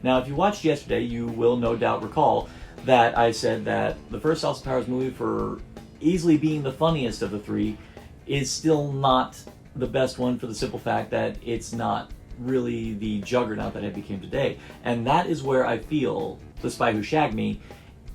Now, if you watched yesterday, you will no doubt recall that I said that the first Austin Powers movie, for easily being the funniest of the three, is still not the best one, for the simple fact that it's not really the juggernaut that it became today. And that is where I feel The Spy Who Shagged Me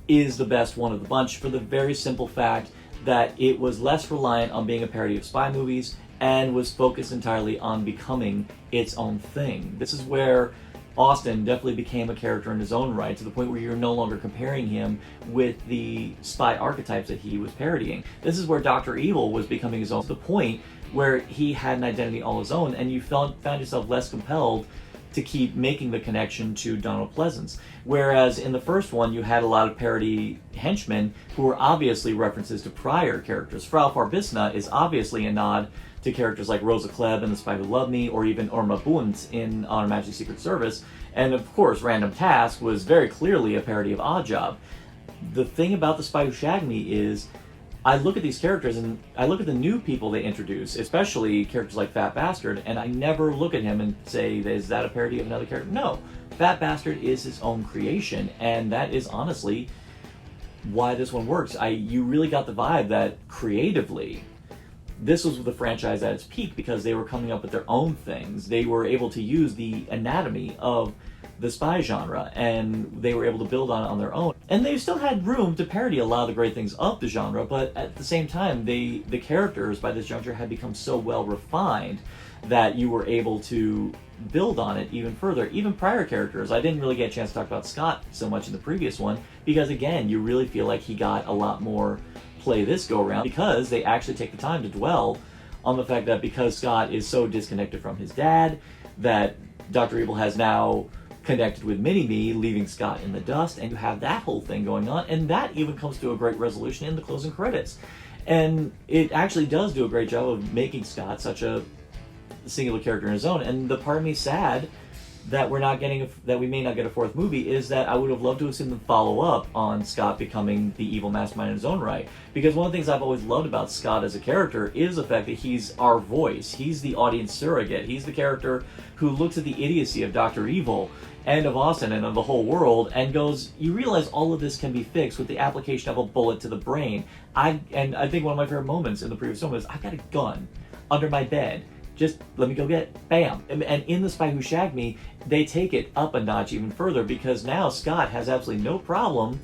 is the best one of the bunch, for the very simple fact that it was less reliant on being a parody of spy movies and was focused entirely on becoming its own thing. This is where Austin definitely became a character in his own right, to the point where you're no longer comparing him with the spy archetypes that he was parodying. This is where Dr. Evil was becoming his own, to the point where he had an identity all his own, and you found yourself less compelled to keep making the connection to Donald Pleasance. Whereas in the first one, you had a lot of parody henchmen who were obviously references to prior characters. Frau Farbissina is obviously a nod to characters like Rosa Klebb in The Spy Who Loved Me, or even Irma Bunt in On Her Majesty's Secret Service. And of course, Random Task was very clearly a parody of Oddjob. The thing about The Spy Who Shagged Me is, I look at these characters and I look at the new people they introduce, especially characters like Fat Bastard, and I never look at him and say, is that a parody of another character? No. Fat Bastard is his own creation, and that is honestly why this one works. You really got the vibe that creatively, this was the franchise at its peak, because they were coming up with their own things. They were able to use the anatomy of the spy genre, and they were able to build on it on their own. And they still had room to parody a lot of the great things of the genre, but at the same time, the characters by this juncture had become so well refined that you were able to build on it even further. Even prior characters, I didn't really get a chance to talk about Scott so much in the previous one, because again, you really feel like he got a lot more play this go around, because they actually take the time to dwell on the fact that because Scott is so disconnected from his dad, that Dr. Evil has now connected with Mini-Me, leaving Scott in the dust, and you have that whole thing going on, and that even comes to a great resolution in the closing credits. And it actually does do a great job of making Scott such a singular character in his own. And the part of me sad that we may not get a fourth movie is that I would have loved to have seen them follow up on Scott becoming the evil mastermind in his own right. Because one of the things I've always loved about Scott as a character is the fact that he's our voice. He's the audience surrogate. He's the character who looks at the idiocy of Dr. Evil and of Austin and of the whole world and goes, you realize all of this can be fixed with the application of a bullet to the brain. I think one of my favorite moments in the previous film is, I got a gun under my bed. Just let me go get it. Bam. And in The Spy Who Shagged Me, they take it up a notch even further, because now Scott has absolutely no problem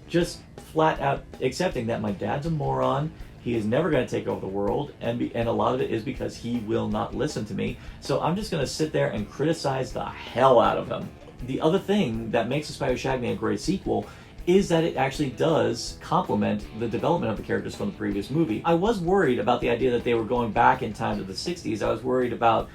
just flat out accepting that my dad's a moron. He is never going to take over the world, and a lot of it is because he will not listen to me. So I'm just going to sit there and criticize the hell out of him. The other thing that makes The Spy Who Shagged Me a great sequel is that it actually does complement the development of the characters from the previous movie. I was worried about the idea that they were going back in time to the 60s. I was worried about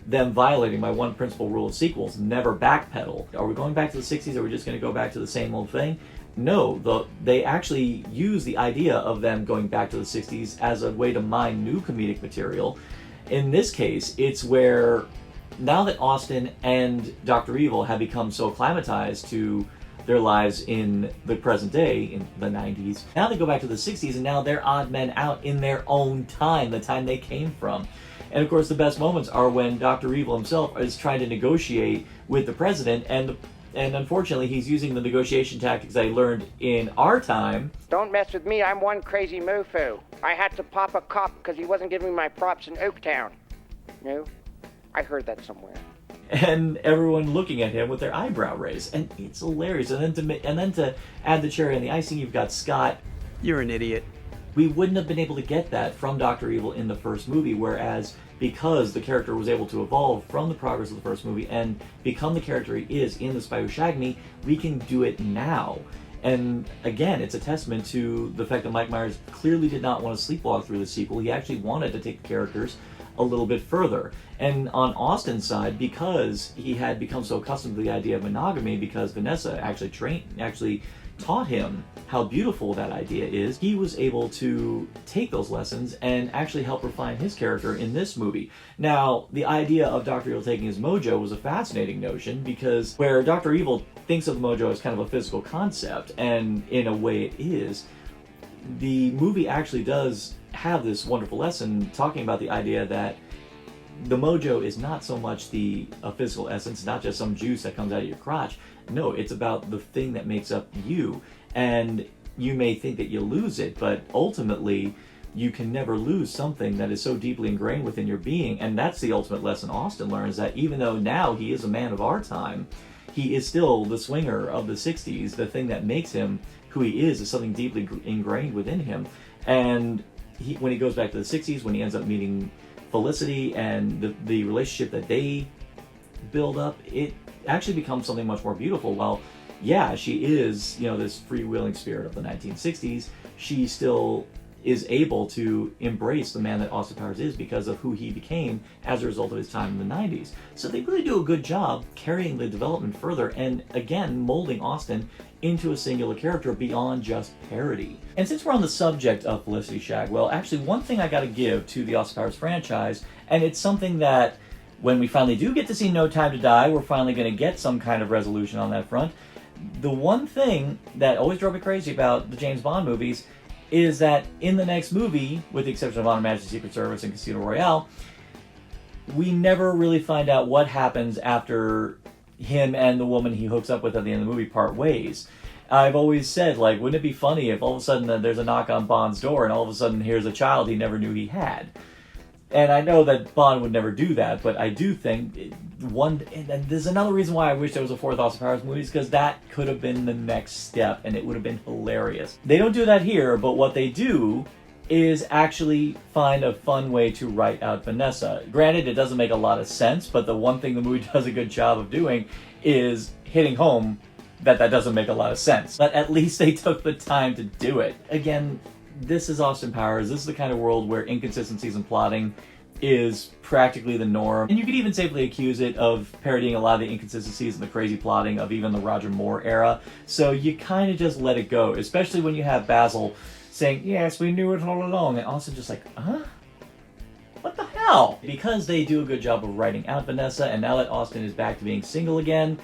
them violating my one principal rule of sequels: never backpedal. Are we going back to the 60s? Are we just going to go back to the same old thing? No, they actually use the idea of them going back to the 60s as a way to mine new comedic material. In this case, it's where, now that Austin and Dr. Evil have become so acclimatized to their lives in the present day, in the 90s, now they go back to the 60s, and now they're odd men out in their own time, the time they came from. And of course, the best moments are when Dr. Evil himself is trying to negotiate with the president, and unfortunately, he's using the negotiation tactics I learned in our time. Don't mess with me, I'm one crazy mofo. I had to pop a cop because he wasn't giving me my props in Oaktown. No? I heard that somewhere. And everyone looking at him with their eyebrow raised, and it's hilarious. And then to add the cherry on the icing, you've got Scott. You're an idiot. We wouldn't have been able to get that from Dr. Evil in the first movie, whereas because the character was able to evolve from the progress of the first movie and become the character he is in The Spy Who Shagged Me, we can do it now. And again, it's a testament to the fact that Mike Meyers clearly did not want to sleepwalk through the sequel. He actually wanted to take the characters a little bit further. And on Austin's side, because he had become so accustomed to the idea of monogamy, because Vanessa actually taught him how beautiful that idea is, he was able to take those lessons and actually help refine his character in this movie. Now, the idea of Dr. Evil taking his mojo was a fascinating notion, because where Dr. Evil thinks of the mojo as kind of a physical concept, and in a way it is, the movie actually does have this wonderful lesson talking about the idea that the mojo is not so much a physical essence, not just some juice that comes out of your crotch. No, it's about the thing that makes up you. And you may think that you lose it, but ultimately you can never lose something that is so deeply ingrained within your being. And that's the ultimate lesson Austin learns, that even though now he is a man of our time, he is still the swinger of the 60s. The thing that makes him who he is something deeply ingrained within him. And when he goes back to the 60s, when he ends up meeting Felicity and the relationship that they build up, it actually becomes something much more beautiful. Well, yeah, she is, this freewheeling spirit of the 1960s. She still is able to embrace the man that Austin Powers is because of who he became as a result of his time in the 90s. So they really do a good job carrying the development further and, again, molding Austin into a singular character beyond just parody. And since we're on the subject of Felicity Shagwell, actually one thing I gotta give to the Austin Powers franchise, and it's something that when we finally do get to see No Time to Die, we're finally gonna get some kind of resolution on that front. The one thing that always drove me crazy about the James Bond movies is that in the next movie, with the exception of On Her Majesty's Secret Service and Casino Royale, we never really find out what happens after him and the woman he hooks up with at the end of the movie part ways. I've always said, wouldn't it be funny if all of a sudden there's a knock on Bond's door and all of a sudden here's a child he never knew he had? And I know that Bond would never do that, but I do think and there's another reason why I wish there was a fourth Austin Powers movie, because that could have been the next step and it would have been hilarious. They don't do that here, but what they do is actually find a fun way to write out Vanessa. Granted, it doesn't make a lot of sense, but the one thing the movie does a good job of doing is hitting home that doesn't make a lot of sense. But at least they took the time to do it. Again, this is Austin Powers. This is the kind of world where inconsistencies in plotting is practically the norm. And you could even safely accuse it of parodying a lot of the inconsistencies and the crazy plotting of even the Roger Moore era. So you kind of just let it go, especially when you have Basil saying, "Yes, we knew it all along," and Austin just like, huh? What the hell? Because they do a good job of writing out Vanessa, and now that Austin is back to being single again,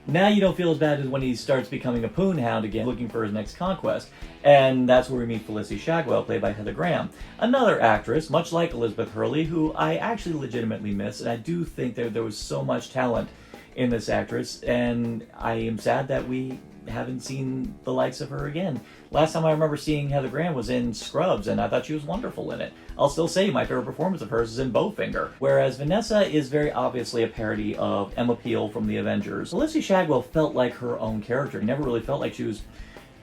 now you don't feel as bad as when he starts becoming a poon hound again, looking for his next conquest. And that's where we meet Felicity Shagwell, played by Heather Graham. Another actress, much like Elizabeth Hurley, who I actually legitimately miss, and I do think there was so much talent in this actress, and I am sad that we haven't seen the likes of her again. Last time I remember seeing Heather Graham was in Scrubs, and I thought she was wonderful in it. I'll still say my favorite performance of hers is in Bowfinger. Whereas Vanessa is very obviously a parody of Emma Peel from The Avengers. Felicity Shagwell felt like her own character. Never really felt like she was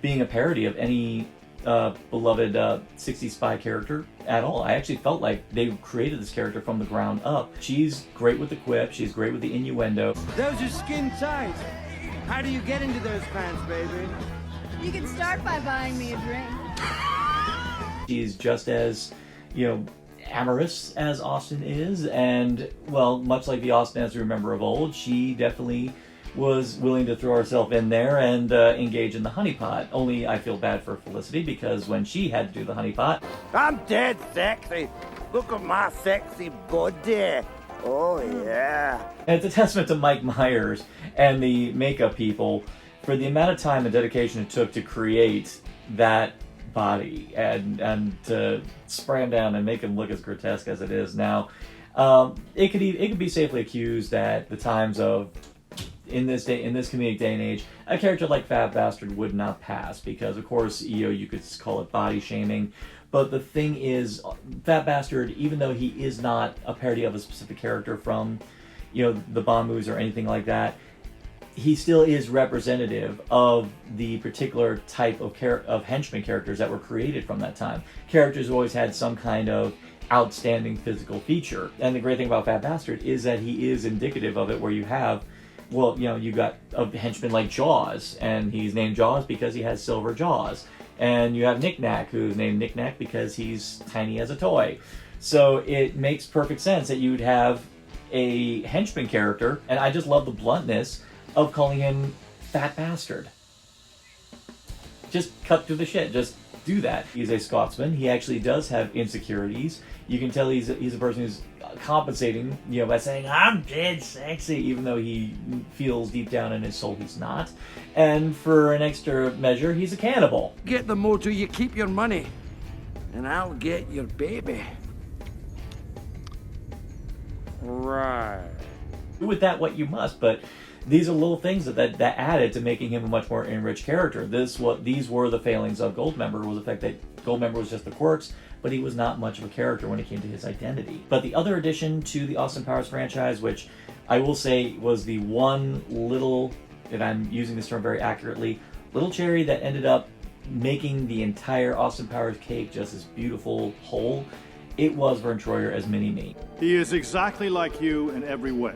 being a parody of any beloved 60s spy character at all. I actually felt like they created this character from the ground up. She's great with the quip, she's great with the innuendo. Those are skin tight. How do you get into those pants, baby? You can start by buying me a drink. She's just as, amorous as Austin is, and, well, much like the Austin as we remember of old, she definitely was willing to throw herself in there and engage in the honeypot. Only I feel bad for Felicity, because when she had to do the honeypot, I'm dead sexy. Look at my sexy body. Oh, yeah. and it's a testament to Mike Meyers and the makeup people for the amount of time and dedication it took to create that body and to spray him down and make him look as grotesque as it is now. It could be safely accused that the times of in this comedic day and age, a character like Fat Bastard would not pass, because of course, you could call it body shaming. But the thing is, Fat Bastard, even though he is not a parody of a specific character from, the Bond movies or anything like that, he still is representative of the particular type of henchman characters that were created from that time. Characters who always had some kind of outstanding physical feature. And the great thing about Fat Bastard is that he is indicative of it, where you have, you got a henchman like Jaws, and he's named Jaws because he has silver jaws. And you have Knick-Knack, who's named Knick-Knack because he's tiny as a toy. So it makes perfect sense that you'd have a henchman character, and I just love the bluntness of calling him Fat Bastard. Just cut through the shit. Just do that. He's a Scotsman. He actually does have insecurities. You can tell he's a person who's compensating, by saying, "I'm dead sexy," even though he feels deep down in his soul he's not. And for an extra measure, he's a cannibal. Get the motor, you keep your money, and I'll get your baby. Right. Do with that what you must, but these are little things that added to making him a much more enriched character. These were the failings of Goldmember, was the fact that Goldmember was just the quirks, but he was not much of a character when it came to his identity. But the other addition to the Austin Powers franchise, which I will say was the one little, and I'm using this term very accurately, little cherry that ended up making the entire Austin Powers cake just this beautiful whole, it was Vern Troyer as Mini-Me. He is exactly like you in every way.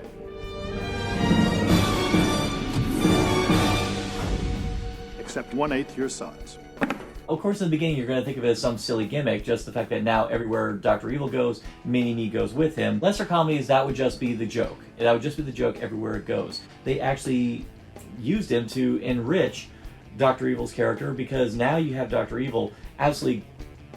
Except 1/8 your size. Of course, in the beginning, you're going to think of it as some silly gimmick, just the fact that now everywhere Dr. Evil goes, Mini-Me goes with him. Lesser comedies, that would just be the joke. That would just be the joke everywhere it goes. They actually used him to enrich Dr. Evil's character, because now you have Dr. Evil absolutely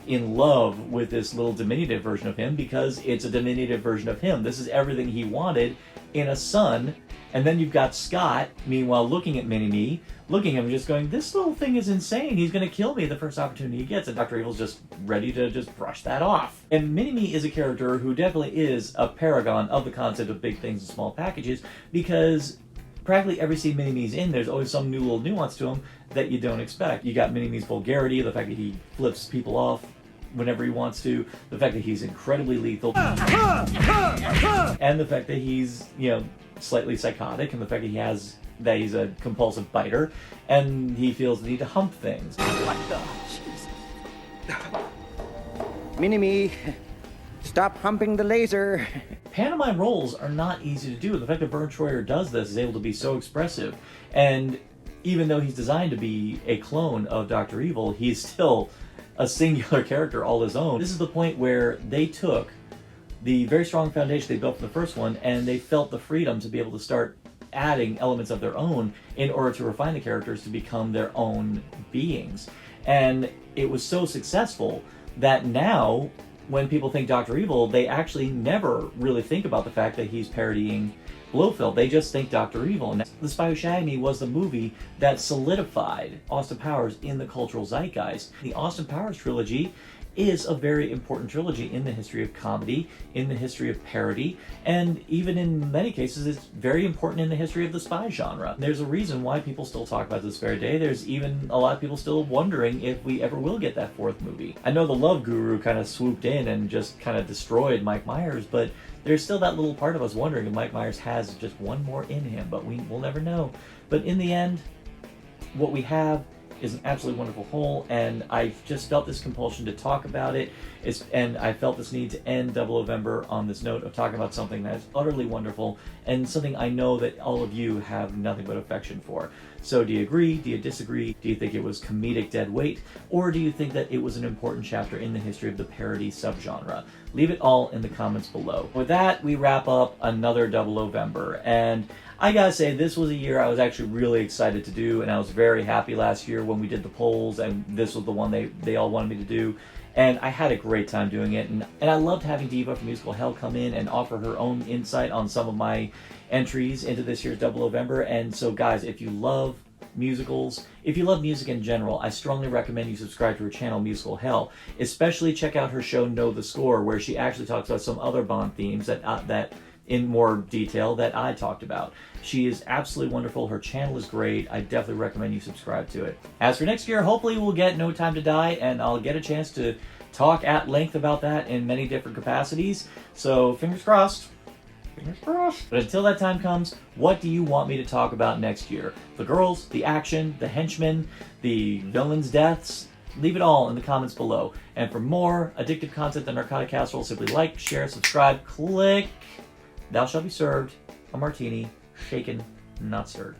in love with this little diminutive version of him, because it's a diminutive version of him. This is everything he wanted in a son. And then you've got Scott, meanwhile, looking at Mini-Me, looking at him just going, this little thing is insane. He's going to kill me the first opportunity he gets. And Dr. Evil's just ready to just brush that off. And Mini-Me is a character who definitely is a paragon of the concept of big things in small packages, because practically every scene Mini-Me's in, there's always some new little nuance to him that you don't expect. You got Mini-Me's vulgarity, the fact that he flips people off whenever he wants to, the fact that he's incredibly lethal, and the fact that he's, slightly psychotic, and the fact that he's a compulsive biter, and he feels the need to hump things. What the? Mini-Me, stop humping the laser. Pantomime roles are not easy to do. The fact that Vern Troyer does this, is able to be so expressive, and even though he's designed to be a clone of Dr. Evil, he's still a singular character all his own. This is the point where they took the very strong foundation they built for the first one, and they felt the freedom to be able to start adding elements of their own in order to refine the characters to become their own beings. And it was so successful that now, when people think Dr. Evil, they actually never really think about the fact that he's parodying Blofeld. They just think Dr. Evil. And The Spy Who Shagged Me was the movie that solidified Austin Powers in the cultural zeitgeist. The Austin Powers trilogy is a very important trilogy in the history of comedy, in the history of parody, and even in many cases it's very important in the history of the spy genre. There's a reason why people still talk about this very day. There's even a lot of people still wondering if we ever will get that fourth movie. I know the Love Guru kind of swooped in and just kind of destroyed Mike Myers, but there's still that little part of us wondering if Mike Myers has just one more in him, but we'll never know. But in the end, what we have is an absolutely wonderful whole, and I just felt this compulsion to talk about it, and I felt this need to end Double November on this note of talking about something that is utterly wonderful, and something I know that all of you have nothing but affection for. So do you agree? Do you disagree? Do you think it was comedic dead weight? Or do you think that it was an important chapter in the history of the parody subgenre? Leave it all in the comments below. With that, we wrap up another Double November, and I gotta say, this was a year I was actually really excited to do, and I was very happy last year when we did the polls, and this was the one they all wanted me to do, and I had a great time doing it, and I loved having Diva from Musical Hell come in and offer her own insight on some of my entries into this year's Double November. And so guys, if you love musicals, if you love music in general, I strongly recommend you subscribe to her channel, Musical Hell. Especially check out her show, Know the Score, where she actually talks about some other Bond themes that in more detail that I talked about. She is absolutely wonderful. Her channel is great. I definitely recommend you subscribe to it. As for next year, hopefully we'll get No Time to Die, and I'll get a chance to talk at length about that in many different capacities. So fingers crossed. Fingers crossed. But until that time comes, what do you want me to talk about next year? The girls, the action, the henchmen, the villains' deaths? Leave it all in the comments below. And for more addictive content than Narcotic Casserole, simply like, share, subscribe, click. Thou shalt be served a martini, shaken, not stirred.